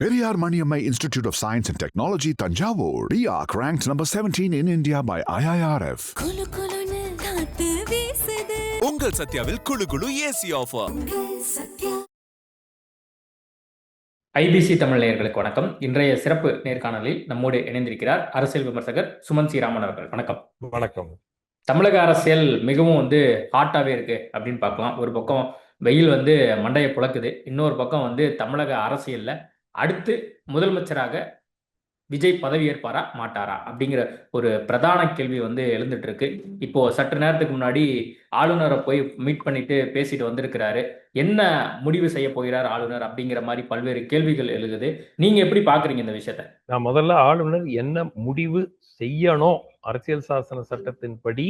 Periyar Maniammai Institute of Science and Technology, Tanjavur. RIAC ranked number 17 in India by IIRF. குளு குளுன்னு காத்து வீசுது. உங்கள் சத்யாவில் குளு குளு AC offer. Sathya. IBC Tamil நேயர்களுக்கு வணக்கம். இன்றைய சிறப்பு நேர்காணலில் நம்மோடு இணைந்திருக்கிறார் அரசியல் விமர்சகர் சுமன் சி ராமன் அவர்கள். வணக்கம். வணக்கம். தமிழக அரசியல் மிகவும் ஹாட்டாவே இருக்கு அப்படின்னு பார்க்கலாம். ஒரு பக்கம் வெயில் மண்டையை புழக்குது, இன்னொரு பக்கம் தமிழக அரசியல்ல அடுத்து முதலமைச்சராக விஜய் பதவியேற்பாரா மாட்டாரா அப்படிங்கிற ஒரு பிரதான கேள்வி எழுந்துட்டு இருக்கு. இப்போ சற்று நேரத்துக்கு முன்னாடி ஆளுநரை போய் மீட் பண்ணிட்டு பேசிட்டு வந்திருக்கிறாரு. என்ன முடிவு செய்ய போகிறார் ஆளுநர் அப்படிங்கிற மாதிரி பல்வேறு கேள்விகள் எழுகுது. நீங்க எப்படி பாக்குறீங்க இந்த விஷயத்த? நான் முதல்ல ஆளுநர் என்ன முடிவு செய்யணும், அரசியல் சாசன சட்டத்தின்படி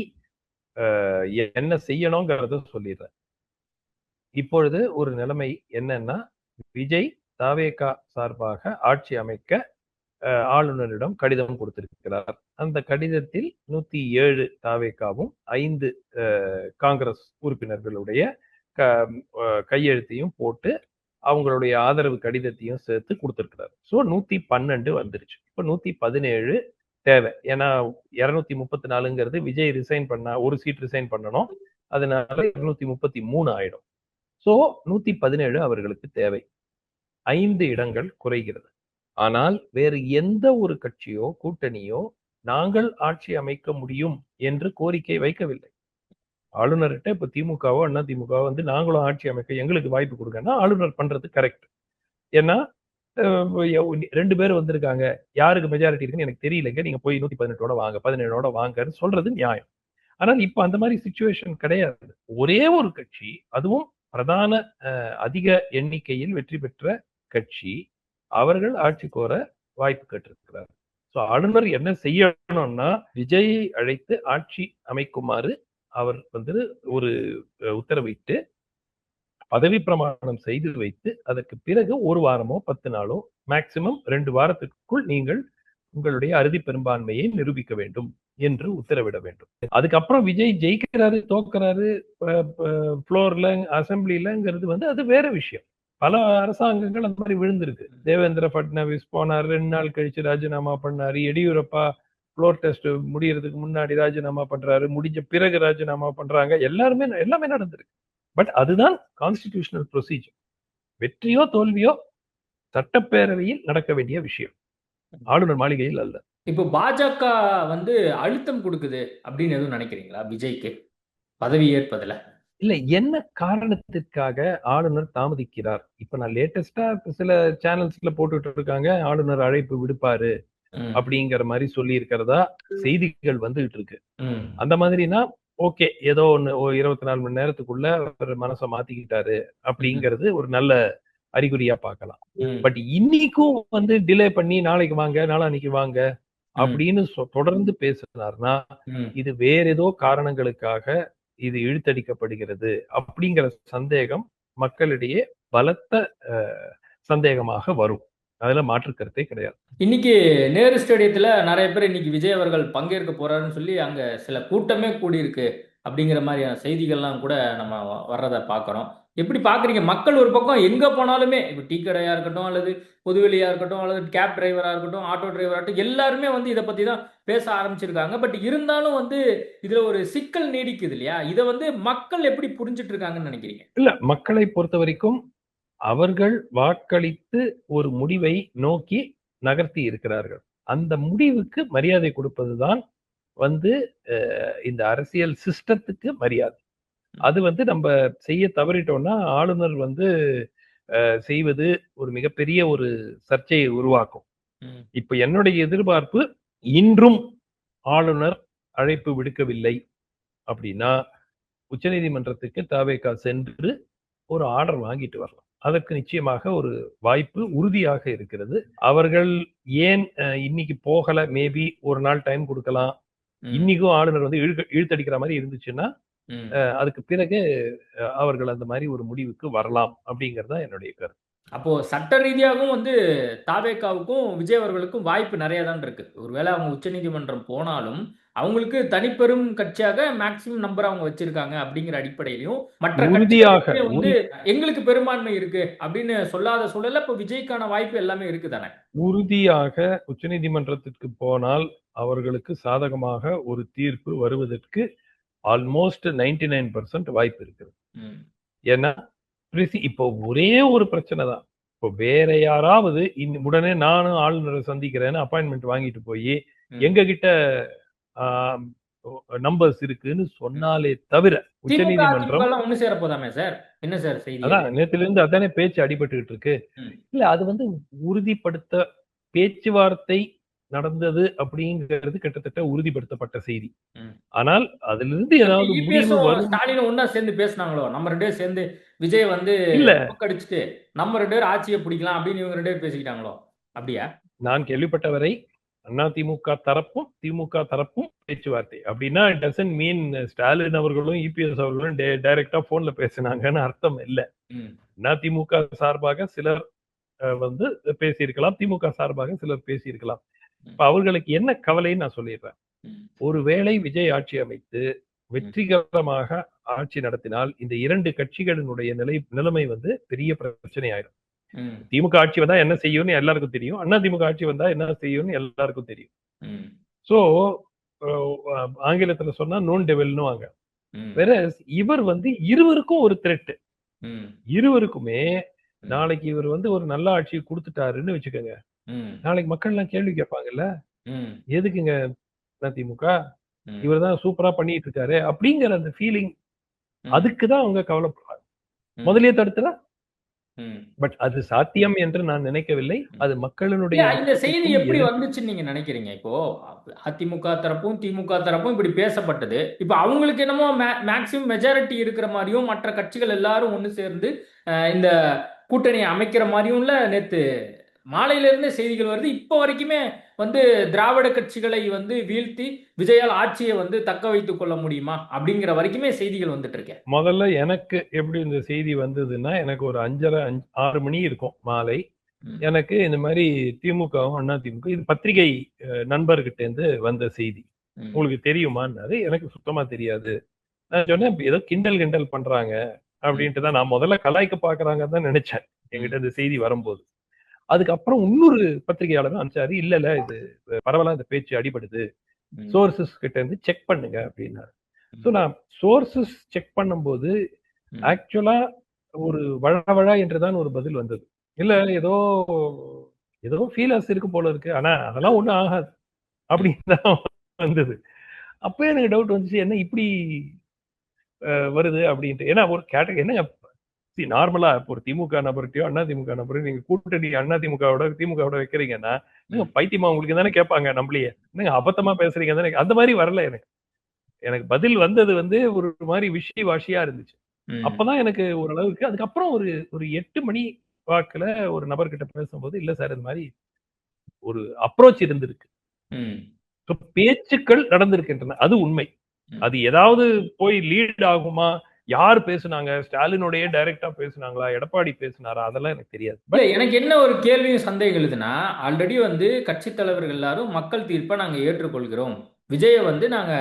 என்ன செய்யணுங்கிறத சொல்லிடுறேன். இப்பொழுது ஒரு நிலைமை என்னன்னா, விஜய் தாவேகா சார்பாக ஆட்சி அமைக்க ஆளுநரிடம் கடிதம் கொடுத்திருக்கிறார். அந்த கடிதத்தில் 107 தாவேகாவும் 5 காங்கிரஸ் உறுப்பினர்களுடைய கையெழுத்தையும் போட்டு அவங்களுடைய ஆதரவு கடிதத்தையும் சேர்த்து கொடுத்திருக்கிறார். ஸோ 112 வந்துருச்சு. இப்போ 117 தேவை. ஏன்னா 234ங்கிறது விஜய் ரிசைன் பண்ணா ஒரு சீட் ரிசைன் பண்ணணும், அதனால 233 ஆயிடும். ஸோ 117 அவர்களுக்கு தேவை. 5 இடங்கள் குறைகிறது. ஆனால் வேறு எந்த ஒரு கட்சியோ கூட்டணியோ நாங்கள் ஆட்சி அமைக்க முடியும் என்று கோரிக்கை வைக்கவில்லை. ஆளுநர்கிட்ட இப்ப திமுகவோ அண்ணா திமுகவோ நாங்களும் ஆட்சி அமைக்க எங்களுக்கு வாய்ப்பு கொடுங்கன்னா ஆளுநர் பண்றது கரெக்ட். ஏன்னா 2 பேர் வந்திருக்காங்க, யாருக்கு மெஜாரிட்டி இருக்குன்னு எனக்கு தெரியலைங்க, நீங்க போய் 118ஓட வாங்க 17ஓட வாங்கன்னு சொல்றது நியாயம். ஆனால் இப்ப அந்த மாதிரி சிச்சுவேஷன் கிடையாது. ஒரே ஒரு கட்சி, அதுவும் பிரதான அதிக எண்ணிக்கையில் வெற்றி பெற்ற கட்சி, அவர்கள் ஆட்சி கோர வாய்ப்பு கேட்டிருக்கிறார். ஸோ ஆளுநர் என்ன செய்யணும்னா, விஜயை அழைத்து ஆட்சி அமைக்குமாறு அவர் ஒரு உத்தரவிட்டு பதவி பிரமாணம் செய்து வைத்து அதற்கு பிறகு 1 வாரமோ 10 நாளோ மேக்சிமம் 2 வாரத்திற்குள் நீங்கள் உங்களுடைய அறுதி பெரும்பான்மையை நிரூபிக்க வேண்டும் என்று உத்தரவிட வேண்டும். அதுக்கப்புறம் விஜய் ஜெயிக்கிறாரு தோக்குறாரு ஃப்ளோர்ல அசம்பிளிலங்கிறது அது வேற விஷயம். பல அரசாங்கங்கள் அந்த மாதிரி விழுந்திருக்கு. தேவேந்திர பட்னவிஸ் போனார், 2 நாள் கழிச்சு ராஜினாமா பண்ணாரு. எடியூரப்பா ஃப்ளோர் டெஸ்ட் முடியறதுக்கு முன்னாடி ராஜினாமா பண்றாரு, முடிஞ்ச பிறகு ராஜினாமா பண்றாங்க. எல்லாமே நடந்திருக்கு. பட் அதுதான் கான்ஸ்டிடியூஷனல் ப்ரொசீஜர். வெற்றியோ தோல்வியோ சட்டப்பேரவையில் நடக்க வேண்டிய விஷயம், ஆளுநர் மாளிகையில் அல்ல. இப்போ பாஜக அழுத்தம் கொடுக்குது அப்படின்னு எதுவும் நினைக்கிறீங்களா விஜய்க்கு பதவி ஏற்பதுல? இல்ல, என்ன காரணத்திற்காக ஆளுநர் தாமதிக்கிறார்? இப்ப நான் லேட்டஸ்டா சில சேனல்ஸ்ல போட்டுட்டு இருக்காங்க, ஆளுநர் அழைப்பு விடுப்பாரு அப்படிங்கிற மாதிரி சொல்லி இருக்கிறதா செய்திகள் வந்துகிட்டு இருக்கு. அந்த மாதிரினா ஓகே, ஏதோ ஒண்ணு 24 மணி நேரத்துக்குள்ள ஒரு மனசை மாத்திக்கிட்டாரு அப்படிங்கிறது ஒரு நல்ல அறிகுறியா பார்க்கலாம். பட் இன்னைக்கும் டிலே பண்ணி நாளைக்கு வாங்க நாளான்னைக்கு வாங்க அப்படின்னு தொடர்ந்து பேசினார்னா இது வேற ஏதோ காரணங்களுக்காக இது இழுத்தடிக்கப்படுகிறது அப்படிங்கிற சந்தேகம் மக்களிடையே பலத்த சந்தேகமாக வரும். அதுல மாற்று கருத்தே கிடையாது. இன்னைக்கு நேரு ஸ்டேடியத்துல நிறைய பேர் இன்னைக்கு விஜய் அவர்கள் பங்கேற்க போறாருன்னு சொல்லி அங்க சில கூட்டமே கூடியிருக்கு அப்படிங்கிற மாதிரியான செய்திகள்லாம் கூட நம்ம வர்றதை பார்க்குறோம். எப்படி பார்க்குறீங்க? மக்கள் ஒரு பக்கம் எங்கே போனாலுமே, இப்போ டீ கடையாக இருக்கட்டும், அல்லது பொதுவெளியாக இருக்கட்டும், அல்லது கேப் டிரைவராக இருக்கட்டும், ஆட்டோ டிரைவராக இருக்கட்டும், எல்லாருமே இதை பற்றி தான் பேச ஆரம்பிச்சிருக்காங்க. பட் இருந்தாலும் இதில் ஒரு சிக்கல் நீடிக்குது இல்லையா? இதை மக்கள் எப்படி புரிஞ்சிட்டு இருக்காங்கன்னு நினைக்கிறீங்க? இல்லை, மக்களை பொறுத்த வரைக்கும் அவர்கள் வாக்களித்து ஒரு முடிவை நோக்கி நகர்த்தி இருக்கிறார்கள். அந்த முடிவுக்கு மரியாதை கொடுப்பதுதான் இந்த அரசியல் சிஸ்டத்துக்கு மரியாதை. அது நம்ம செய்ய தவறிட்டோம்னா ஆளுநர் செய்வது ஒரு மிகப்பெரிய ஒரு சர்ச்சையை உருவாக்கும். இப்ப என்னுடைய எதிர்பார்ப்பு, இன்றும் ஆளுநர் அழைப்பு விடுக்கவில்லை அப்படின்னா உச்சநீதிமன்றத்துக்கு தாவேகா சென்று ஒரு ஆர்டர் வாங்கிட்டு வரலாம். அதற்கு நிச்சயமாக ஒரு வாய்ப்பு உறுதியாக இருக்கிறது. அவர்கள் ஏன் இன்னைக்கு போகல, மேபி ஒரு நாள் டைம் கொடுக்கலாம். இன்னைக்கும் ஆளுநர் இழுத்தடிக்கிற மாதிரி இருந்துச்சுன்னா அதுக்கு பிறகு அவர்கள் அந்த மாதிரி ஒரு முடிவுக்கு வரலாம் அப்படிங்கறதா என்னுடைய கருத்து. அப்போ சட்ட ரீதியாகவும் தாவேகாவுக்கும் விஜய் அவர்களுக்கும் வாய்ப்பு நிறைய தான் இருக்கு. ஒருவேளை அவங்க உச்சநீதிமன்றம் போனாலும் அவங்களுக்கு தனிப்பெரும் கட்சியாக மேக்சிமம் நம்பர் அவங்க வச்சிருக்காங்க அப்படிங்கிற அடிப்படையிலையும் மற்ற உறுதியாக கட்சிகளுமே வந்து எங்களுக்கு பெரும்பான்மை இருக்கு அப்படின்னு சொல்லாத சூழல்ல இப்போ விஜய்க்கான வாய்ப்பு எல்லாமே இருக்குதானே? உறுதியாக உச்சநீதிமன்றத்திற்கு போனால் அவர்களுக்கு சாதகமாக ஒரு தீர்ப்பு வருவதற்கு ஆல்மோஸ்ட் 99% வாய்ப்பு இருக்குது. ம். ஏன்னா இப்போ ஒரே ஒரு பிரச்சனை தான். இப்போ வேற யாராவது உடனே நானும் ஆளுநரை சந்திக்கிறேன்னு அப்பாயின்மெண்ட் வாங்கிட்டு போய் ம். எங்க கிட்ட நம்பர்ஸ் இருக்குன்னு சொன்னாலே தவிர திமுக உச்சநீதிமன்றம் அதிமுக எல்லாம் ஒண்ணு சேர போதாமே சார்? என்ன சார் செய்தி? அதான் நேத்துல இருந்து அதானே பேச்சு அடிபட்டுக்கிட்டு இருக்கு. ம். இல்ல அது வந்து உறுதிப்படுத்த பேச்சுவார்த்தை நடந்தது அப்படிங்கிறது கிட்டத்தட்ட உறுதிப்படுத்தப்பட்ட செய்தி. ம். ஆனால் அதுல இருந்து ஏதாவது முடிவு இபிஎஸும் வரும். ஸ்டாலினும் ஒண்ணா சேர்ந்து பேசினாங்களோ? நம்ம 2 பேரும் சேர்ந்து விஜய் வந்து இல்ல தோக்கடிச்சுட்டு நம்ம 2 பேரும் ஆட்சியை பிடிக்கலாம் அப்படின்னு இவங்க 2 பேரும் பேசிக்கிட்டாங்களோ? அப்படியா? நான் கேள்விப்பட்டவரை அதிமுக தரப்பும் திமுக தரப்பும் பேச்சுவார்த்தை அப்படின்னா டசன்ட் மீன் ஸ்டாலின் அவர்களும் இபிஎஸ் அவர்களும் டைரக்டா போன்ல பேசினாங்கன்னு அர்த்தம் இல்ல. ம். அதிமுக சார்பாக சிலர் வந்து பேசியிருக்கலாம், திமுக சார்பாக சிலர் பேசியிருக்கலாம். இப்ப அவர்களுக்கு என்ன கவலைன்னு நான் சொல்லிடுறேன். ம். ஒருவேளை விஜய் ஆட்சி அமைத்து வெற்றிகரமாக ஆட்சி நடத்தினால் இந்த 2 கட்சிகளினுடைய நிலைமை வந்து பெரிய பிரச்சனை ஆயிடும். ம். திமுக ஆட்சி வந்தா என்ன செய்யும்னு எல்லாருக்கும் தெரியும், அண்ணா திமுக ஆட்சி வந்தா என்ன செய்யும்னு எல்லாருக்கும் தெரியும். ம். சோ ஆங்கிலத்துல சொன்னா நோன் டெவல்னு வாங்க. ம். வேற இவர் வந்து இருவருக்கும் ஒரு த்ரெட். ம். இருவருக்குமே ம். நாளைக்கு இவர் வந்து ஒரு நல்ல ஆட்சியை கொடுத்துட்டாருன்னு வச்சுக்கோங்க, ம். நாளைக்கு மக்கள் எல்லாம் கேள்வி கேட்பாங்கல்ல, ம். எதுக்குங்க அதிமுக ம். இவர் தான் சூப்பரா பண்ணிட்டு இருக்காரு அப்படிங்கிற அந்த ஃபீலிங், ம். அதுக்குதான் அவங்க கவலைப்படுறாங்க. ம். முதலே தடுத்துறா. ம். பட் அது சாத்தியம் என்று நான் நினைக்கவில்லை. அது மக்களினுடைய இல்ல, இந்த செய்தி எப்படி வந்துச்சுன்னு நீங்க நினைக்கிறீங்க? இப்போ அதிமுக தரப்பும் திமுக தரப்பும் இப்படி பேசப்பட்டது. இப்ப அவங்களுக்கு என்னமோ மேக்சிமம் மெஜாரிட்டி இருக்கிற மாதிரியும் மற்ற கட்சிகள் எல்லாரும் ஒண்ணு சேர்ந்து இந்த கூட்டணி அமைக்கிற மாதிரியும்ல நேத்து மாலையில இருந்தே செய்திகள் வருது. இப்போ வரைக்குமே வந்து திராவிட கட்சிகளை வந்து வீழ்த்தி விஜயால் ஆட்சியை வந்து தக்க வைத்துக் கொள்ள முடியுமா அப்படிங்கிற வரைக்குமே செய்திகள் வந்துட்டு இருக்கேன். முதல்ல எனக்கு எப்படி இந்த செய்தி வந்ததுன்னா, எனக்கு ஒரு 5:30 6 மணி இருக்கும் மாலை. எனக்கு இந்த மாதிரி திமுகவும் அதிமுக இது பத்திரிகை நண்பர்கிட்ட இருந்து வந்த செய்தி. உங்களுக்கு தெரியுமான்னாரு. எனக்கு சுத்தமா தெரியாது. நான் சொன்னேன் ஏதோ கிண்டல் பண்றாங்க அப்படின்ட்டு தான் நான் முதல்ல கலாய்க்க பாக்குறாங்கன்னு தான் நினைச்சேன் என்கிட்ட இந்த செய்தி வரும்போது. அதுக்கப்புறம் இன்னொரு பத்திரிகையாளர் அனுப்பிச்சாரு, இல்ல இது பரவாயில்ல, இந்த பேச்சு அடிபடுது, சோர்சஸ் கிட்ட இருந்து செக் பண்ணுங்க அப்படின்னாரு. ஸோ நான் சோர்சஸ் செக் பண்ணும்போது ஆக்சுவலா ஒரு வழவழா என்றுதான் ஒரு பதில் வந்தது. இல்ல ஏதோ ஃபீலர்ஸ் இருக்கு போல இருக்கு, ஆனா அதெல்லாம் ஒண்ணும் ஆகாது அப்படின்னு தான் வந்தது. அப்ப எனக்கு டவுட் வந்துச்சு, என்ன இப்படி வருது அப்படின்ட்டு. ஏன்னா ஒரு என்னங்க நார்மலா ஒரு திமுக நபர்கிட்டயோ அண்ணா திமுக நபரையும் நீங்க கூட்டணி அண்ணா திமுகவோட வைக்கிறீங்கன்னா பைத்தியமா உங்களுக்கு தானே கேட்பாங்க, நம்மளையே என்னங்க அபத்தமா பேசுறீங்க தானே. அந்த மாதிரி வரல எனக்கு பதில் வந்தது வந்து ஒரு மாதிரி விஷய வாஷியா இருந்துச்சு. அப்பதான் எனக்கு ஓரளவுக்கு அதுக்கப்புறம் ஒரு 8 மணி வாக்குல ஒரு நபர்கிட்ட பேசும்போது, இல்ல சார் இந்த மாதிரி ஒரு அப்ரோச் இருந்திருக்கு, பேச்சுக்கள் நடந்திருக்கின்றன, அது உண்மை. அது ஏதாவது போய் லீட் ஆகுமா, யார் பேசுனாங்க, ஸ்டாலினோடய டைரக்டா பேசுனாங்களா, எடப்பாடி பேசினாரா, அதெல்லாம் எனக்கு தெரியாது. எனக்கு என்ன ஒரு கேள்வியும் சந்தேகம் எழுதுனா, ஆல்ரெடி வந்து கட்சி தலைவர்கள் எல்லாரும் மக்கள் தீர்ப்பை நாங்க ஏற்றுக்கொள்கிறோம், விஜயை வந்து நாங்க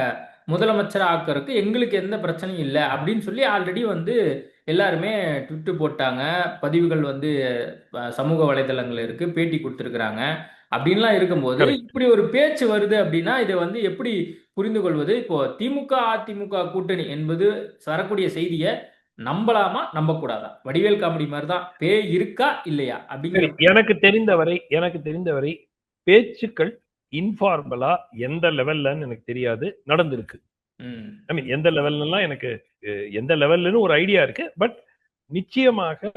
முதலமைச்சர் ஆக்கறதுக்கு எங்களுக்கு எந்த பிரச்சனையும் இல்லை அப்படின்னு சொல்லி ஆல்ரெடி வந்து எல்லாருமே ட்விட்டர் போட்டாங்க, பதிவுகள் வந்து சமூக வலைதளங்கள் இருக்கு, பேட்டி கொடுத்துருக்குறாங்க. அப்படின்லாம் இருக்கும்போது இப்படி ஒரு பேச்சு வருது அப்படின்னா இதை வந்து எப்படி புரிந்து கொள்வது? இப்போ திமுக அதிமுக கூட்டணி என்பது வரக்கூடிய செய்தியை நம்பலாமா நம்பக்கூடாதா? வடிவேல் காமெடி மாதிரிதான், பேய் இருக்கா இல்லையா அப்படிங்கிற. எனக்கு தெரிந்தவரை பேச்சுக்கள் இன்ஃபார்மலா எந்த லெவல்லன்னு எனக்கு தெரியாது, நடந்திருக்கு. ஐ மீன் எந்த லெவல்லாம் எனக்கு எந்த லெவல்னு ஒரு ஐடியா இருக்கு. பட் நிச்சயமாக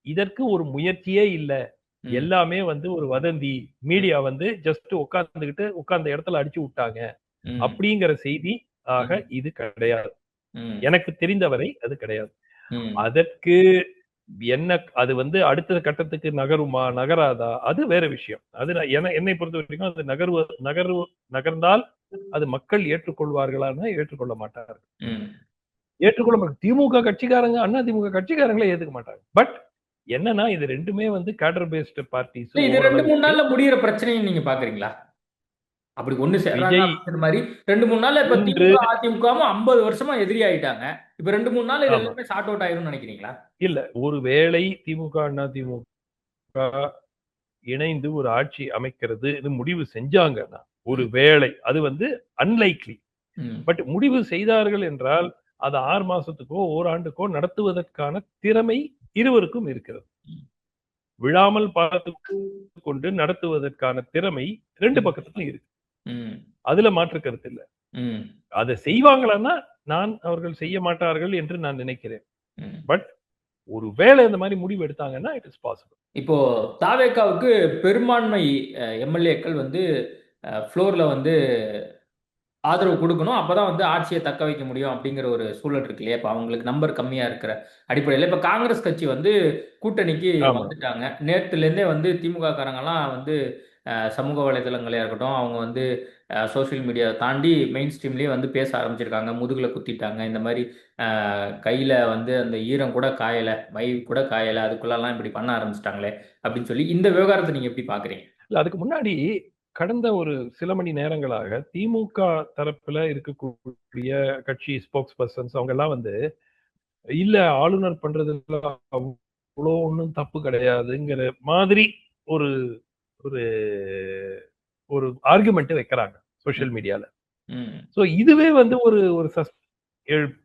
இதற்கு ஒரு முயற்சியே இல்லை, எல்லாமே வந்து ஒரு வதந்தி, மீடியா வந்து ஜஸ்ட் உட்கார்ந்த இடத்துல அடிச்சு விட்டாங்க அப்படிங்கிற செய்தி ஆக இது கிடையாது. எனக்கு தெரிந்தவரை அது கிடையாது. அதற்கு என்ன அது வந்து அடுத்த கட்டத்துக்கு நகருமா நகராதா அது வேற விஷயம். அது என்னை பொறுத்த வரைக்கும் அது நகர்ந்தால் அது மக்கள் ஏற்றுக்கொள்வார்களான்னா ஏற்றுக்கொள்ள மாட்டார்கள். ஏற்றுக்கொள்ள மாட்டாங்க. திமுக கட்சிக்காரங்க அண்ணா திமுக கட்சிக்காரங்களே ஏத்துக்க மாட்டாங்க. பட் என்னன்னா இது ரெண்டுமே வந்து கேடர் பேஸ்ட் பார்ட்டிஸ். இது 2-3 நாள்ல முடியிற பிரச்சனையை நீங்க பாக்குறீங்களா? அப்படி ஒண்ணு சேர்றாங்க விஜய் அப்படிங்கிற மாதிரி 2-3 நாள்ல இப்ப இன்று திமுக அதிமுகவும் 50 வருஷமா எதிரி ஆயிட்டாங்க. இப்ப 2-3 நாள் இது ஆமா எல்லாமே ஷார்ட் அவுட் ஆயிரும்னு நினைக்கிறீங்களா? இல்ல ஒருவேளை திமுக அண்ணா திமுக இணைந்து ஒரு ஆட்சி அமைக்கிறது இது முடிவு செஞ்சாங்கன்னா ஒரு வேளை அது வந்து அன்லைக்லி, ம். பட் முடிவு செய்தார்கள் என்றால் அது 6 மாசத்துக்கோ ஓராண்டுக்கோ நடத்துவதற்கான திறமை இருவருக்கும் இருக்கிறது. ம். விழாமல் பார்த்து கொண்டு நடத்துவதற்கான திறமை 2 பக்கத்துக்கும் இருக்கு. ம். அதுல மாற்று கருத்து இல்ல. ம். அதை செய்வாங்களான்னா நான் அவர்கள் செய்ய மாட்டார்கள் என்று நான் நினைக்கிறேன். ம். பட் ஒரு வேளை இந்த மாதிரி முடிவு எடுத்தாங்கன்னா இட் இஸ் பாசிபிள். இப்போ தாவேகாவுக்கு பெரும்பான்மை எம்எல்ஏக்கள் வந்து ஃப்ளோர்ல வந்து ஆதரவு கொடுக்கணும். அப்பதான் வந்து ஆட்சியை தக்க வைக்க முடியும் அப்படிங்கிற ஒரு சூழல் இருக்கு இல்லையா? இப்ப அவங்களுக்கு நம்பர் கம்மியா இருக்கிற அடிப்படையில் இப்ப காங்கிரஸ் கட்சி வந்து கூட்டணிக்கு ஆமா வந்துட்டாங்க. நேற்றுலேருந்தே வந்து திமுக காரங்கெல்லாம் வந்து சமூக வலைதளங்களா இருக்கட்டும், அவங்க வந்து சோஷியல் மீடியா தாண்டி மெயின் ஸ்ட்ரீம்லேயே வந்து பேச ஆரம்பிச்சிருக்காங்க. முதுகுல குத்திட்டாங்க. இந்த மாதிரி கையில வந்து அந்த ஈரம் கூட காயலை, மை கூட காயலை, அதுக்குள்ளெல்லாம் இப்படி பண்ண ஆரம்பிச்சிட்டாங்களே அப்படின்னு சொல்லி இந்த விவகாரத்தை நீங்க எப்படி பாக்குறீங்க? இல்ல அதுக்கு முன்னாடி கடந்த ஒரு சில மணி நேரங்களாக திமுக தரப்புல இருக்கக்கூடிய கட்சி ஸ்போக்ஸ் பர்சன்ஸ் அவங்க எல்லாம் வந்து இல்ல ஆளுநர் பண்றதுல அவ்வளோ ஒன்றும் தப்பு கிடையாதுங்கிற மாதிரி ஒரு ஒரு ஒரு ஆர்குமெண்ட் வைக்கிறாங்க சோஷியல் மீடியால. ம். ஸோ இதுவே வந்து ஒரு ஒரு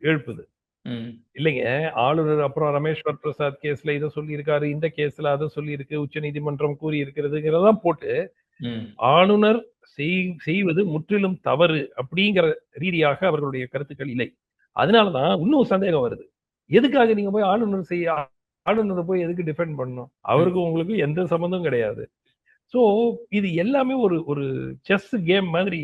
எழுப்புது ம். இல்லைங்க. ஆளுநர் அப்புறம் ரமேஸ்வர் பிரசாத் கேஸ்ல இதை சொல்லி இருக்காரு, இந்த கேஸ்ல அதை சொல்லி இருக்கு, உச்ச நீதிமன்றம் கூறி இருக்கிறதுங்கிறதான் போட்டு ம். ஆளுநர் செய்வது முற்றிலும் தவறு அப்படிங்கிற ரீதியாக அவர்களுடைய கருத்துக்கள் இல்லை. அதனாலதான் இன்னும் சந்தேகம் வருது. எதுக்காக நீங்க போய் ஆளுநரை போய் எதுக்கு டிஃபெண்ட் பண்ணணும்? அவருக்கு உங்களுக்கு எந்த சம்பந்தம் கிடையாது. சோ இது எல்லாமே ஒரு ஒரு செஸ் கேம் மாதிரி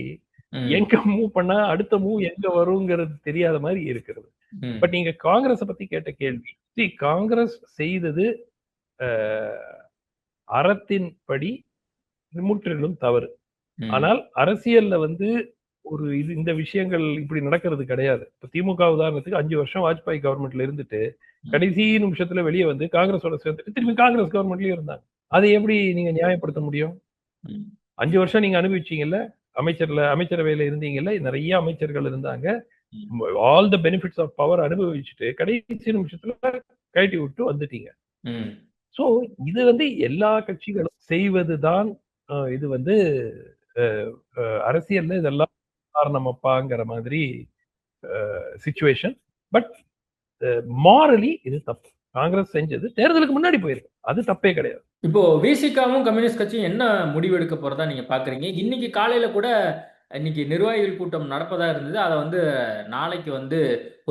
ம். எங்க மூவ் பண்ணா அடுத்த மூவ் எங்க வருங்கிறது தெரியாத மாதிரி இருக்கிறது. ம். பட் நீங்க காங்கிரஸ் பத்தி கேட்ட கேள்வி, காங்கிரஸ் செய்தது அறத்தின்படி முற்றிலும் தவறு. ம். ஆனால் அரசியல்ல வந்து ஒரு இந்த விஷயங்கள் இப்படி நடக்கிறது கிடையாது. இப்ப திமுக உதாரணத்துக்கு 5 வருஷம் வாஜ்பாய் கவர்மெண்ட்ல இருந்துட்டு கடைசி நிமிஷத்துல வெளியே வந்து காங்கிரஸோட சேர்ந்துட்டு திரும்பி காங்கிரஸ் கவர்மெண்ட்லயும் இருந்தாங்க. அதை எப்படி நீங்க நியாயப்படுத்த முடியும்? ம். 5 வருஷம் நீங்க அனுபவிச்சீங்கல்ல, அமைச்சரவையில இருந்தீங்கல்ல, நிறைய அமைச்சர்கள் இருந்தாங்க. All the benefits of power அனுபவிச்சுட்டு கடைசி நிமிஷத்துல கழட்டி விட்டு வந்துட்டீங்க. ம். சோ இது வந்து எல்லா கட்சிகளும் செய்வதுதான். இது வந்து அரசியல்ல இதெல்லாம் காரணமப்பாங்கிற மாதிரி சிச்சுவேஷன். பட் மாரலி இது தப்பு. காங்கிரஸ் செஞ்சது தேர்தலுக்கு முன்னாடி போயிருக்கு, அது தப்பே கிடையாது. இப்போ விசிகாவும் கம்யூனிஸ்ட் கட்சியும் என்ன முடிவு எடுக்க போறதா நீங்க பாக்குறீங்க? இன்னைக்கு காலையில கூட இன்னைக்கு நிர்வாகிகள் கூட்டம் நடப்பதா இருந்தது. அதை வந்து நாளைக்கு வந்து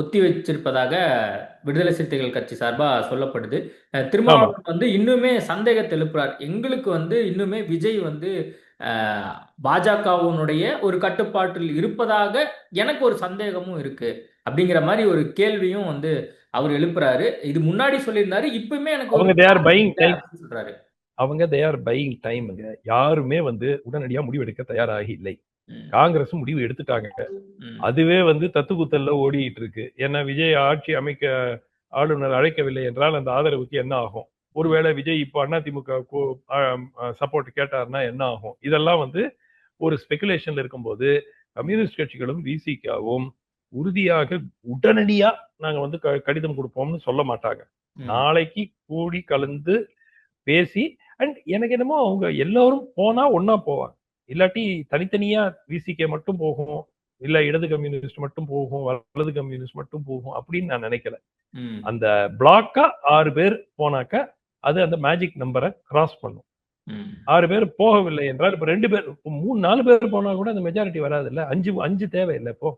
ஒத்தி வச்சிருப்பதாக விடுதலை சிறுத்தைகள் கட்சி சார்பா சொல்லப்படுது. திருமாவளவன் வந்து இன்னுமே சந்தேகத்தை எழுப்புறார். எங்களுக்கு வந்து இன்னுமே விஜய் வந்து பாஜகவினுடைய ஒரு கட்டுப்பாட்டில் இருப்பதாக எனக்கு ஒரு சந்தேகமும் இருக்கு அப்படிங்கிற மாதிரி ஒரு கேள்வியும் வந்து அவர் எழுப்புறாரு. இது முன்னாடி சொல்லியிருந்தாரு, இப்பவுமே எனக்கு அவங்க they are buying time சொல்றாரு. அவங்க they are buying time. யாருமே வந்து உடனடியா முடிவெடுக்க தயாராகி இல்லை. காங்கிரஸ் முடிவு எடுத்துட்டாங்க. அதுவே வந்து தத்துக்குத்தல்ல ஓடிட்டு இருக்கு. ஏன்னா விஜய் ஆட்சி அமைக்க ஆளுநர் அழைக்கவில்லை என்றால் அந்த ஆதரவுக்கு என்ன ஆகும்? ஒருவேளை விஜய் இப்போ அதிமுக சப்போர்ட் கேட்டார்னா என்ன ஆகும்? இதெல்லாம் வந்து ஒரு ஸ்பெகுலேஷன்ல இருக்கும்போது கம்யூனிஸ்ட் கட்சிகளும் விசிகாவும் உறுதியாக உடனடியா நாங்க வந்து கடிதம் கொடுப்போம்னு சொல்ல மாட்டாங்க. நாளைக்கு கூடி கலந்து பேசி, அண்ட் எனக்கு என்னமோ அவங்க எல்லாரும் போனா ஒன்னா போவாங்க. இல்லாட்டி தனித்தனியா விசிகே மட்டும் போகும், இல்ல இடது கம்யூனிஸ்ட் மட்டும் போகும், வலது கம்யூனிஸ்ட் மட்டும் போகும் அப்படின்னு நான் நினைக்கல. அந்த பிளாக்கா 6 பேர் போனாக்க அது அந்த மேஜிக் நம்பரை கிராஸ் பண்ணும். 6 பேர் போகவில்லை என்றால் இப்ப 2 பேர் 3-4 பேர் போனா கூட அந்த மெஜாரிட்டி வராது இல்ல. 5 தேவையில்லை. இப்போ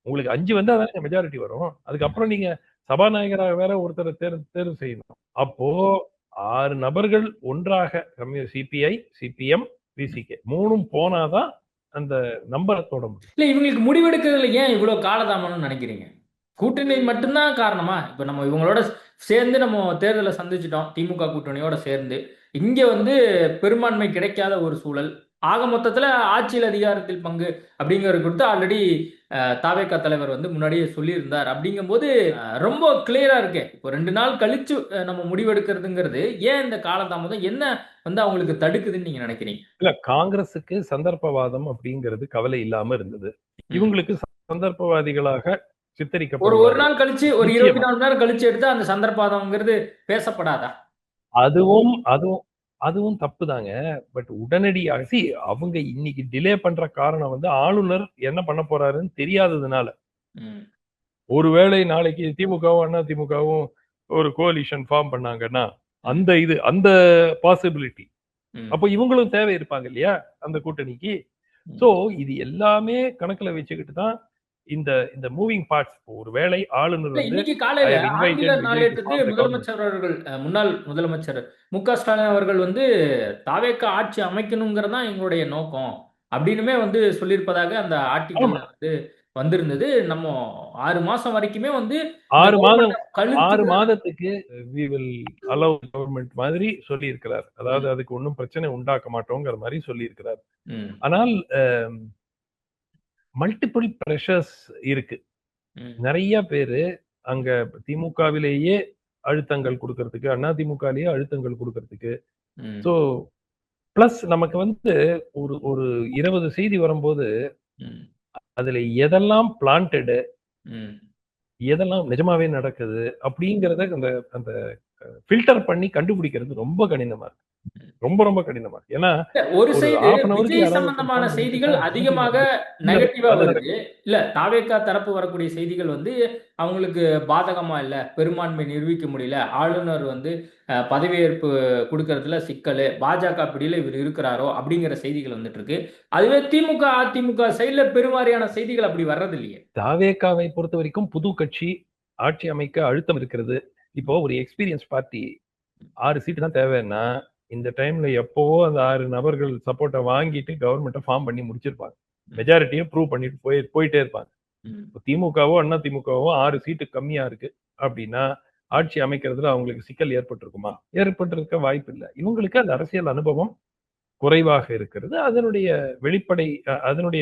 உங்களுக்கு 5 வந்தா தானே மெஜாரிட்டி வரும். அதுக்கப்புறம் நீங்க சபாநாயகராக வேற ஒருத்தரை தேர்வு செய்யணும். அப்போ 6 நபர்கள் ஒன்றாக சிபிஐ, சிபிஎம், விசிகே 3 போனாதான் அந்த நம்பரை தொட முடியும். இல்ல இவங்களுக்கு முடிவெடுக்கிறதுல ஏன் இவ்வளவு காலதாமம்னு நினைக்கிறீங்க? கூட்டணி மட்டும்தான் காரணமா? இப்ப நம்ம இவங்களோட சேர்ந்து நம்ம தேர்தலை சந்திச்சிட்டோம், திமுக கூட்டணியோட சேர்ந்து. இங்க வந்து பெரும்பான்மை கிடைக்காத ஒரு சூழல். ஆக மொத்தத்துல ஆட்சியில் அதிகாரத்தில் பங்கு அப்படிங்கிறது கொடுத்து ஆல்ரெடி தாவேகா தலைவர் வந்து முன்னாடியே சொல்லியிருந்தார். அப்படிங்கும்போது ரொம்ப கிளியரா இருக்கு. இப்போ 2 நாள் கழிச்சு நம்ம முடிவெடுக்கிறதுங்கிறது ஏன் இந்த காலதாமதம் என்ன வந்து அவங்களுக்கு தடுக்குதுன்னு நீங்க நினைக்கிறீங்க? இல்ல, காங்கிரஸுக்கு சந்தர்ப்பவாதம் அப்படிங்கிறது கவலை இல்லாம இருந்தது. ம். இவங்களுக்கு சந்தர்ப்பவாதிகளாக ஒரு ஒரு சித்தரிக்கப்படுவார்கள். நாள் கழிச்சு ஒரு நிச்சயமா 24 மணி நேரம் கழிச்சு எடுத்தா அந்த சந்தர்ப்பாதம்ங்கிறது பேசப்படாதா? அதுவும் அதுவும் அதுவும் தப்புதாங்க. பட் உடனடியாக அவங்க இன்னைக்கு டிலே பண்ற காரணம் வந்து ஆளுநர் என்ன பண்ண போறாருன்னு தெரியாததுனால. ம். ஒருவேளை நாளைக்கு திமுகவும் அதிமுகவும் ஒரு கோலிஷன் ஃபார்ம் பண்ணாங்கன்னா அந்த பாசிபிலிட்டி ம். அப்போ இவங்களும் தேவை இருப்பாங்க இல்லையா அந்த கூட்டணிக்கு. ம். சோ இது எல்லாமே கணக்குல வச்சுக்கிட்டு தான் இந்த இந்த மூவிங் பார்ட்ஸ். ஒருவேளை ஆளுநர் இல்ல, வந்து இன்னைக்கு I காலையில have invited ஆங்கில Vijay to நாளேட்டுக்கு form the government. முதலமைச்சர் அவர்கள் முன்னாள் முதலமைச்சர் மு.க. ஸ்டாலின் அவர்கள் வந்து தாவேக்கா ஆட்சி அமைக்கணுங்கிறது தான் எங்களுடைய நோக்கம் அப்படின்னுமே வந்து சொல்லியிருப்பதாக அந்த ஆர்டிக்கல்ல ஆமா, வந்து வந்திருந்தது. நம்ம 6 மாசம் வரைக்குமே வந்து இந்த 6 மாதம் கவர்மெண்ட் கழுத்து 6 மாதத்துக்கு we will allow government மாதிரி சொல்லி இருக்கிறார். அதாவது ம். அதுக்கு ஒன்றும் பிரச்சனை உண்டாக்க மாட்டோங்கிற மாதிரி சொல்லி இருக்கிறார். ம். ஆனால் மல்டிபிள் பிரஷர்ஸ் இருக்கு. ம். நிறைய பேரு அங்க திமுகவிலேயே அழுத்தங்கள் கொடுக்கறதுக்கு, அதிமுகவிலேயே அழுத்தங்கள் கொடுக்கறதுக்கு. ம். சோ பிளஸ் நமக்கு வந்து ஒரு ஒரு 20 செய்தி வரும்போது ம். அதுல எதெல்லாம் பிளான்டட், ம். எதெல்லாம் நிஜமாவே நடக்குது அப்படிங்கறத அந்த அந்த ஃபில்டர் பண்ணி கண்டுபிடிக்கிறது ரொம்ப கடினமா இருக்கு. ரொம்ப ரொம்ப கடினமா இருக்கு. ஏன்னா ஒரு ஒரு செய்தி half an hour க்கு விஜய் யாராவது சம்பந்தமான confirm செய்திகள் பண்ணிட்டா அதிகமாக அது நெகட்டிவா அது வருது. இல்ல தாவேக்கா தரப்பு வரக்கூடிய செய்திகள் வந்து அவங்களுக்கு பாதகமா இல்ல, பெரும்பான்மை நிரூபிக்க முடியல, ஆளுநர் வந்து பதவியேற்பு கொடுக்கறதுல சிக்கல், பாஜக பிடியில இவர் இருக்கிறாரோ அப்படிங்கிற செய்திகள் வந்துட்டு இருக்கு. அதுவே திமுக அதிமுக சைடுல பெருவாரியான செய்திகள் அப்படி வர்றது இல்லையே. தாவேகாவை பொறுத்த வரைக்கும் புது கட்சி ஆட்சி அமைக்க அழுத்தம் இருக்கிறது. இப்போ ஒரு எக்ஸ்பீரியன்ஸ் பார்ட்டி 6 சீட்டு தான் தேவைன்னா இந்த டைம்ல எப்பவோ அந்த 6 நபர்கள் சப்போர்ட்டை வாங்கிட்டு கவர்மெண்ட்டை ஃபார்ம் பண்ணி முடிச்சிருப்பாங்க. மெஜாரிட்டியை ப்ரூவ் பண்ணிட்டு போயிட்டே இருப்பாங்க. ம். இப்போ திமுகவோ அதிமுகவோ 6 சீட்டு கம்மியா இருக்கு அப்படின்னா ஆட்சி அமைக்கிறதுல அவங்களுக்கு சிக்கல் ஏற்பட்டிருக்குமா? ஏற்பட்டிருக்க வாய்ப்பு இல்லை. இவங்களுக்கு அந்த அரசியல் அனுபவம் குறைவாக இருக்கிறது. அதனுடைய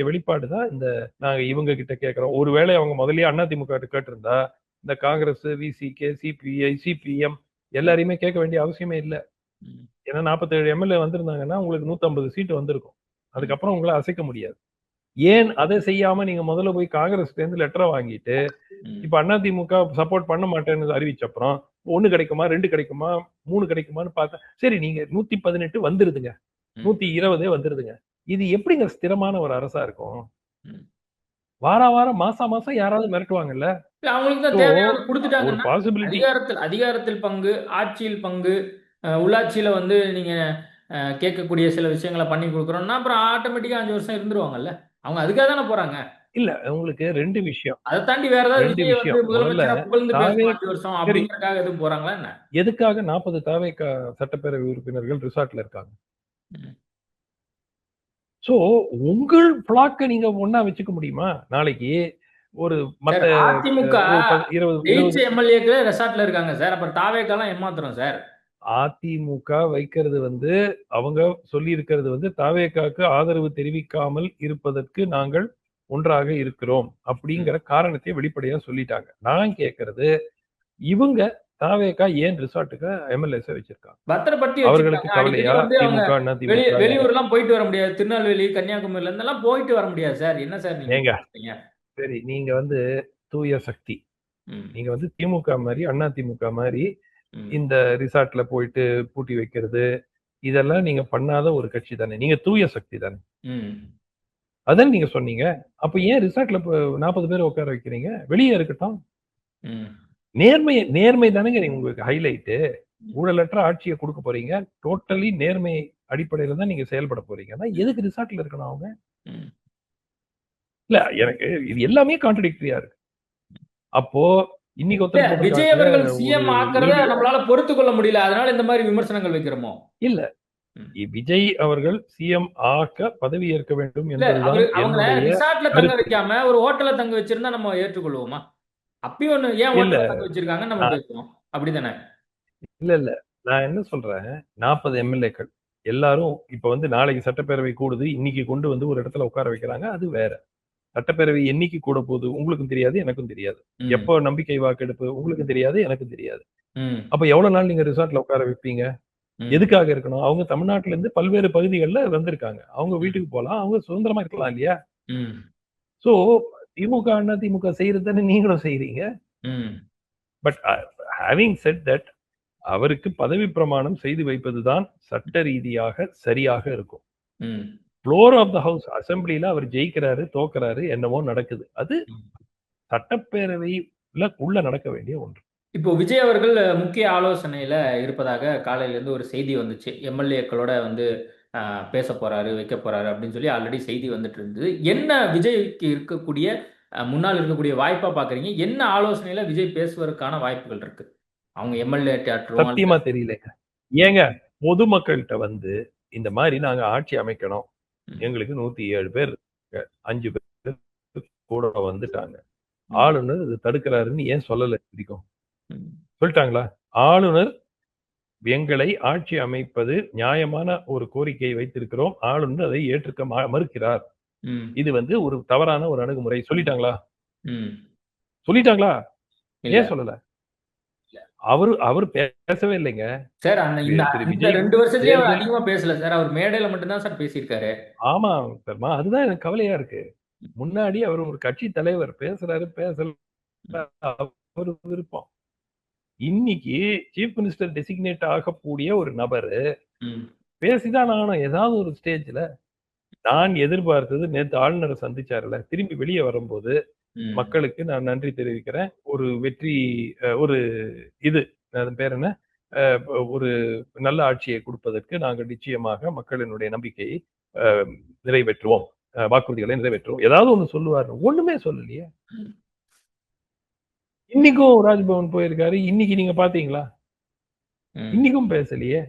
வெளிப்பாடு தான் இந்த நாங்க இவங்க கிட்ட கேட்கிறோம். ஒருவேளை அவங்க முதல்லயே அதிமுக கிட்ட கேட்டிருந்தா இந்த காங்கிரஸ், விசிகே, சிபிஐ, சிபிஎம் எல்லாரையுமே கேட்க வேண்டிய அவசியமே இல்லை. ம். ஏன்னா 47 எம்எல்ஏ வந்திருந்தாங்கன்னா உங்களுக்கு 150 சீட்டு வந்திருக்கும். அதுக்கப்புறம் உங்களை அசைக்க முடியாது. ஏன் அதை செய்யாம நீங்க முதல்ல போய் காங்கிரஸ்ல இருந்து லெட்டரை வாங்கிட்டு ம். இப்ப அதிமுக சப்போர்ட் பண்ண மாட்டேன்னு அறிவிச்சப்புறம் 1 கிடைக்குமா, 2 கிடைக்குமா, 3 கிடைக்குமான்னு பார்த்தா சரி நீங்க 118 வந்துருதுங்க, ம். 120 வந்துருதுங்க. இது எப்படிங்க ஸ்திரமான ஒரு அரசா இருக்கும்? ம். வாரம் மாசம் யாராவது மிரட்டுவாங்கல்ல. இல்ல, அவங்களுக்கு தான் So, தேவையான ஒரு கொடுத்துட்டாங்கன்னா பாசிபிலிட்டி அதிகாரத்தில் பங்கு, ஆட்சியில் பங்கு, உள்ளாட்சியில வந்து நீங்க கேட்கக்கூடிய சில விஷயங்களை பண்ணி கொடுக்குறோம்னா அப்புறம் ஆட்டோமேட்டிக்கா 5 வருஷம் இருந்துருவாங்கல்ல. அவங்க அதுக்காக தானே போறாங்க. இல்ல. உங்களுக்கு 2 விஷயம். அதை தாண்டி வேற ஏதாவது 2 விஜய் வந்து விஷயம். முதல்ல முதலமைச்சரா புகழ்ந்து தாவே பேசணும் 5 வருஷம் சரி அப்படிங்கறதுக்காக எதுவும் போறாங்களா என்ன? எதுக்காக 40 தாவேகா சட்டப்பேரவை உறுப்பினர்கள் ரிசார்ட்ல இருக்காங்க? ம். சோ உங்கள் பிளாக்க நீங்க ஒண்ணா வச்சுக்க முடியுமா? நாளைக்கு ஒரு மத்த சார், அதிமுக ஒரு 20 ஜெயிச்ச எம்எல்ஏக்களே ரெசார்ட்ல இருக்காங்க சார். அப்புறம் தாவேக்கெல்லாம் ஏமாத்துறோம் சார். அதிமுக வைக்கிறது வந்து அவங்க சொல்லி இருக்கிறது வந்து தாவேகாக்கு ஆதரவு தெரிவிக்காமல் இருப்பதற்கு நாங்கள் ஒன்றாக இருக்கிறோம் அப்படிங்கிற காரணத்தை வெளிப்படையா சொல்லிட்டாங்க. நான் கேட்கறது இவங்க தாவேகா ஏன் ரிசார்ட்டுக்கு எம்எல்ஏஸ் வச்சிருக்காங்க? பத்திரப்படுத்தி அவர்களுக்கு வச்சிருக்காங்க. அடிக்கடி கவலையா? வந்து அவங்க திமுக அதிமுக வெளியூர்லாம் போயிட்டு வர முடியாது. திருநெல்வேலி, கன்னியாகுமரியில இருந்தெல்லாம் போயிட்டு வர முடியாது சார். என்ன சார் நீங்க ஏங்க பேசுறீங்க? சரி நீங்க வந்து தூய சக்தி. ம். நீங்க வந்து திமுக மாதிரி அதிமுக மாதிரி ம். இந்த ரிசார்ட்ல போயிட்டு பூட்டி வைக்கிறது இதெல்லாம் நீங்க பண்ணாத ஒரு கட்சி தானே. நீங்க தூய சக்தி தானே. ம். அதான் நீங்க சொன்னீங்க. அப்ப ஏன் ரிசார்ட்ல 40 பேர் உட்கார வைக்கிறீங்க? வெளியே இருக்கட்டும். ம். நேர்மை தானேங்க உங்களுக்கு ஹைலைட்டு. ஊழலற்ற ஆட்சியை கொடுக்க போறீங்க. டோட்டலி நேர்மை அடிப்படையில தான் நீங்க செயல்பட போறீங்க. ஆனா எதுக்கு ரிசார்ட்ல இருக்கணும் அவங்க? ம். இல்ல எனக்கு இது எல்லாமே கான்ட்ரடிக்டரியா இருக்கு. அப்போ இன்னைக்கு இல்ல, ஒருத்தர் விஜய் போட்டிருக்காங்க அவர்கள் ஒரு சிஎம் ஆக்குறத ED நம்மளால பொறுத்து கொள்ள முடியல. அதனால இந்த மாதிரி விமர்சனங்கள் வைக்கிறோமோ? இல்ல ம். விஜய் அவர்கள் சிஎம் ஆக்க பதவி ஏற்க வேண்டும் இல்ல, என்பதுதான் அவங்க என்னுடைய ரிசார்ட்ல தங்க கருத்து. வைக்காம ஒரு ஹோட்டல்ல தங்க வச்சிருந்தா நம்ம ஏற்றுக்கொள்வோமா? அப்பயும் ஒண்ணு ஏன் இல்ல ஹோட்டல்ல தங்க வச்சிருக்காங்கன்னு நம்ம அ- பேசுவோம். அப்படிதானே? இல்ல இல்ல நான் என்ன சொல்றேன், 40 எம்எல்ஏக்கள் எல்லாரும் இப்ப வந்து நாளைக்கு சட்டப்பேரவை கூடுது. இன்னைக்கு கொண்டு வந்து ஒரு இடத்துல உட்கார வைக்கிறாங்க. அது வேற. சட்டப்பேரவை என்னைக்கு கூட போகுது உங்களுக்கும் தெரியாது, எனக்கும் தெரியாது. ம். எப்போ நம்பிக்கை வாக்கெடுப்பு உங்களுக்கும் தெரியாது, எனக்கும் தெரியாது. ம். அப்ப எவ்வளவு நாள் நீங்க ரிசார்ட்ல உட்கார வைப்பீங்க? ம். எதுக்காக இருக்கணும்? அவங்க தமிழ்நாட்டுல இருந்து பல்வேறு பகுதிகள்ல வந்திருக்காங்க. அவங்க வீட்டுக்கு போலாம். அவங்க சுதந்திரமா இருக்கலாம் இல்லையா? ம். சோ திமுக, அண்ணா திமுக செய்யறது தானே நீங்களும் செய்றீங்க. ம். பட் ஹேவிங் செட் தட் அவருக்கு பதவி பிரமாணம் செய்து வைப்பதுதான் சட்ட ரீதியாக சரியாக இருக்கும். ம். ஃப்ளோர் ஆஃப் த ஹவுஸ் அசெம்பிளில அவர் ஜெயிக்கிறாரு, தோக்குறாரு, என்னவோ நடக்குது. அது ம். சட்டப்பேரவையில உள்ள நடக்க வேண்டிய ஒன்று. இப்போ விஜய் அவர்கள் முக்கிய ஆலோசனையில இருப்பதாக காலையில இருந்து ஒரு செய்தி வந்துச்சு. எம்எல்ஏக்களோட வந்து பேச போறாரு, வைக்க போறாரு அப்படின்னு சொல்லி ஆல்ரெடி செய்தி வந்துட்டு இருந்தது. என்ன விஜய்க்கு இருக்கக்கூடிய முன்னால் இருக்கக்கூடிய வாய்ப்பா பாக்குறீங்க? என்ன ஆலோசனையில விஜய் பேசுவதற்கான வாய்ப்புகள் இருக்கு? அவங்க எம்எல்ஏ தியேட்டரும் சத்தியமா தெரியலங்க. ஏங்க பொதுமக்கள்கிட்ட வந்து இந்த மாதிரி நாங்க ஆட்சி அமைக்கணும். ம். எங்களுக்கு 107 பேர் இருக்காங்க. 5 பேர் கூட வந்துட்டாங்க. ஆளுநர் இது தடுக்கிறாருன்னு ஏன் சொல்லல இதுவரைக்கும்? ம். சொல்லிட்டாங்களா? ஆளுநர் எங்களை ஆட்சி அமைப்பது நியாயமான ஒரு கோரிக்கையை வைத்திருக்கிறோம். ஆளுநர் அதை ஏற்றுக்க மறுக்கிறார். ம். இது வந்து ஒரு தவறான ஒரு அணுகுமுறை. சொல்லிட்டாங்களா? ம். சொல்லிட்டாங்களா? இல்ல. ஏன் சொல்லல? அவர் பேசவே இல்லைங்க. சார் இந்த திரு இந்த விஜய் 2 வருஷத்துலயே அவர் தேர்தல் அதிகமா பேசல சார். அவர் மேடையில மட்டும் தான் சார் பேசியிருக்காரு. ஆமா பெருமா. அதுதான் எனக்கு கவலையா இருக்கு. முன்னாடி அவர் ஒரு கட்சி தலைவர் பேசுறாரு, பேசல அவர் விருப்பம். இன்னைக்கு சீஃப் மினிஸ்டர் டெசிக்னேட் ஆகக்கூடிய ஒரு நபரு ம். பேசிதான் ஆகணும் ஏதாவது ஒரு ஸ்டேஜ்ல. நான் எதிர்பார்த்தது நேத்து ஆளுநரை சந்திச்சாருல, திரும்பி வெளியே வரும்போது ம். மக்களுக்கு நான் நன்றி தெரிவிக்கிறேன். ஒரு வெற்றி ஒரு இது அது பேர் என்ன? ஒரு நல்ல ஆட்சியை கொடுப்பதற்கு நாங்கள் நிச்சயமாக மக்களினுடைய நம்பிக்கையை நிறைவேற்றுவோம். வாக்குறுதிகளை நிறைவேற்றுவோம். ஏதாவது ஒண்ணு சொல்லுவாரு. ஒண்ணுமே சொல்லலையே. ம். இன்னைக்கும் ராஜ்பவன் போயிருக்காரு. இன்னைக்கு நீங்க பாத்தீங்களா? ம். இன்னைக்கும் பேசலையே.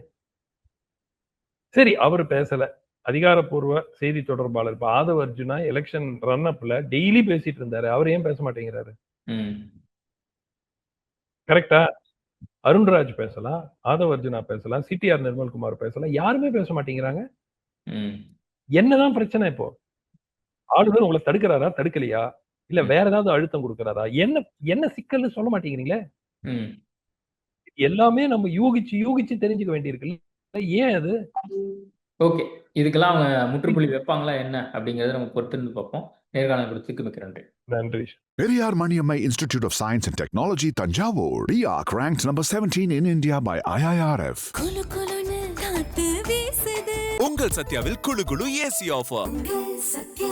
சரி அவர் பேசல. அதிகாரப்பூர்வ செய்தி தொடர்பாளர் இப்ப ஆதவ் அர்ஜுனா எலெக்ஷன் ரன் அப்ல டெய்லி பேசிட்டு இருந்தாரு. அவர் ஏன் பேச மாட்டேங்கிறாரு? ம். கரெக்டா? அருண்ராஜ் பேசலாம், ஆதவ் அர்ஜுனா பேசலாம், சிடிஆர் நிர்மல்குமார் பேசலாம். யாருமே பேச மாட்டேங்கிறாங்க. ம். என்னதான் பிரச்சனை இப்போ? ஆளுநர் உங்களை தடுக்கிறாரா? தடுக்கலையா? இல்ல ம். வேற ஏதாவது அழுத்தம் கொடுக்கிறாரா? என்ன என்ன சிக்கல்னு சொல்ல மாட்டேங்கிறீங்களே? ம். எல்லாமே நம்ம யூகிச்சு தெரிஞ்சுக்க வேண்டியிருக்கு. ஏன் அது? ஓகே. இதுக்கெல்லாம் அவங்க முற்றுப்புள்ளி வைப்பாங்களா என்ன அப்படிங்கிறத நம்ம பொறுத்திருந்து பார்ப்போம். நேர்காணல் கொடுத்ததுக்கு மிக்க நன்றி. நன்றி. Periyar Maniammai Institute of Science and Technology, Tanjavur. RIAC ranked number 17 in India by IIRF. குளு குளுன்னு காத்து வீசுது உங்கள் சத்யாவில் குளு குளு ஏசி ஆஃபர். உங்கள் சத்யா